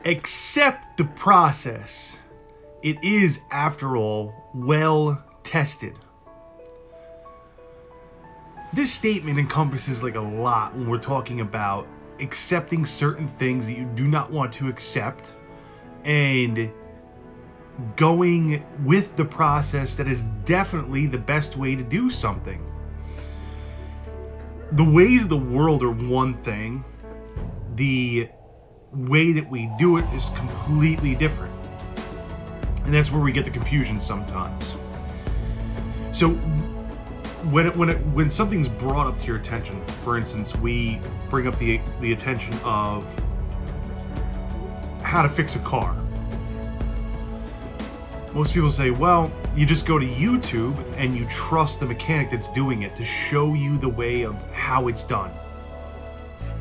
Accept the process. It is, after all, well tested. This statement encompasses like a lot when we're talking about accepting certain things that you do not want to accept and going with the process that is definitely the best way to do something. The ways of the world are one thing. The way that we do it is completely different. And that's where we get the confusion sometimes. So when something's brought up to your attention, for instance, we bring up the attention of how to fix a car. Most people say, well, you just go to YouTube and you trust the mechanic that's doing it to show you the way of how it's done.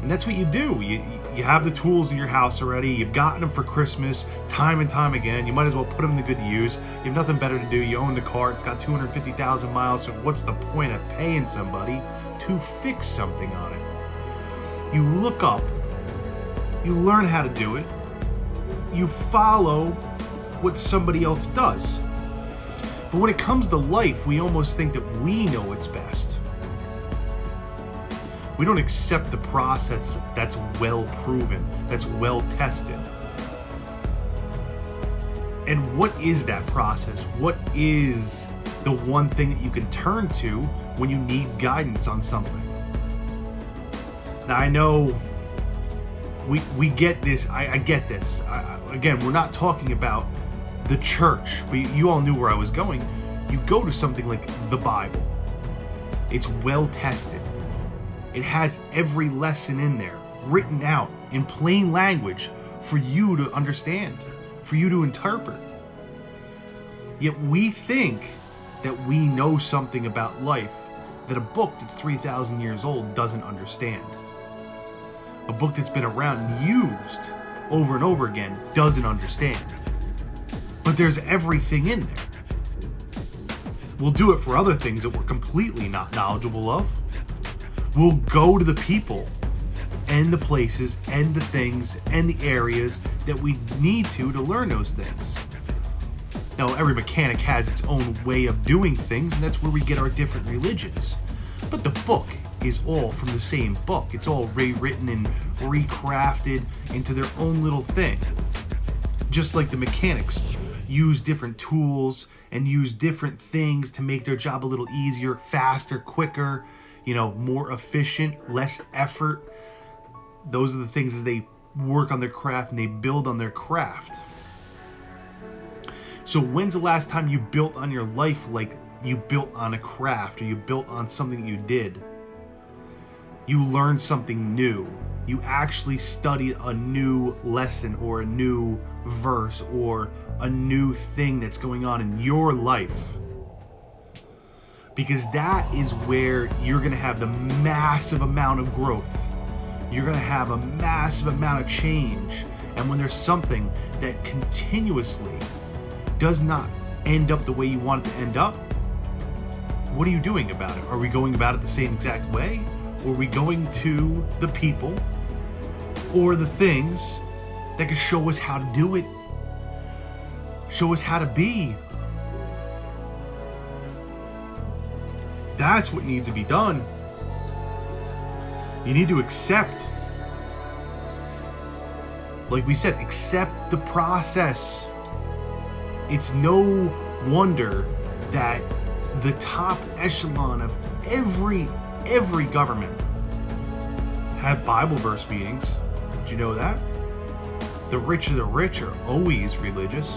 And that's what you do. You have the tools in your house already. You've gotten them for Christmas time and time again. You might as well put them to good use. You have nothing better to do. You own the car. It's got 250,000 miles. So what's the point of paying somebody to fix something on it? You look up. You learn how to do it. You follow what somebody else does. But when it comes to life, we almost think that we know what's best. We don't accept the process that's well proven, that's well tested. And what is that process? What is the one thing that you can turn to when you need guidance on something? Now, I know we get this. I get this. Again, we're not talking about the church. You all knew where I was going. You go to something like the Bible. It's well tested. It has every lesson in there, written out in plain language for you to understand, for you to interpret. Yet we think that we know something about life that a book that's 3,000 years old doesn't understand. A book that's been around and used over and over again doesn't understand. But there's everything in there. We'll do it for other things that we're completely not knowledgeable of. We'll go to the people and the places and the things and the areas that we need to learn those things. Now, every mechanic has its own way of doing things, and that's where we get our different religions. But the book is all from the same book. It's all rewritten and recrafted into their own little thing. Just like the mechanics use different tools and use different things to make their job a little easier, faster, quicker, more efficient, less effort. Those are the things as they work on their craft and they build on their craft. So when's the last time you built on your life like you built on a craft, or you built on something you did? You learned something new. You actually studied a new lesson or a new verse or a new thing that's going on in your life. Because that is where you're going to have the massive amount of growth. You're going to have a massive amount of change. And when there's something that continuously does not end up the way you want it to end up, what are you doing about it? Are we going about it the same exact way? Or are we going to the people or the things that can show us how to do it? Show us how to be. That's what needs to be done. You need to accept. Like we said, accept the process. It's no wonder that the top echelon of every government have Bible verse meetings. Did you know that? The rich of the rich are always religious.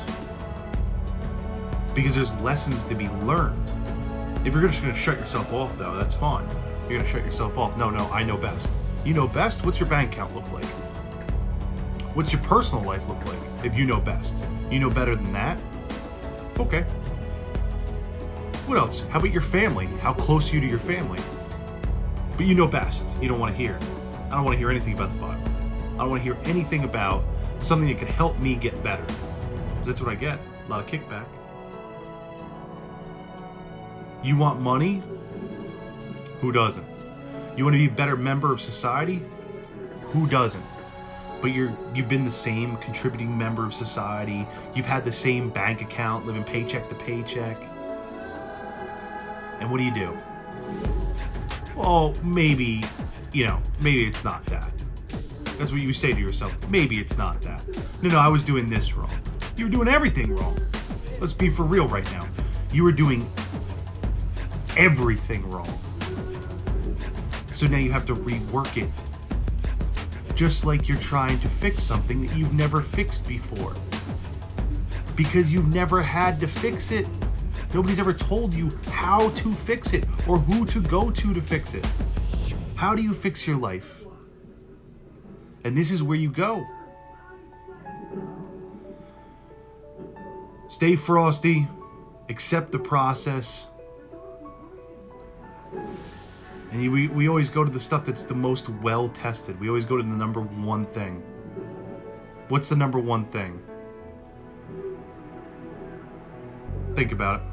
Because there's lessons to be learned. If you're just going to shut yourself off, though, that's fine. You're going to shut yourself off. No, I know best. You know best? What's your bank account look like? What's your personal life look like if you know best? You know better than that? Okay. What else? How about your family? How close are you to your family? But you know best. You don't want to hear. I don't want to hear anything about the Bible. I don't want to hear anything about something that could help me get better. Because that's what I get. A lot of kickback. You want money? Who doesn't? You want to be a better member of society? Who doesn't? but you've been the same contributing member of society. You've had the same bank account, living paycheck to paycheck. And what do? Well, maybe it's not that. That's what you say to yourself. Maybe it's not that. No, I was doing this wrong. You were doing everything wrong. Let's be for real right now. You were doing everything wrong. So now you have to rework it. Just like you're trying to fix something that you've never fixed before. Because you've never had to fix it. Nobody's ever told you how to fix it or who to go to fix it. How do you fix your life? And this is where you go. Stay frosty. Accept the process. And we always go to the stuff that's the most well-tested. We always go to the number one thing. What's the number one thing? Think about it.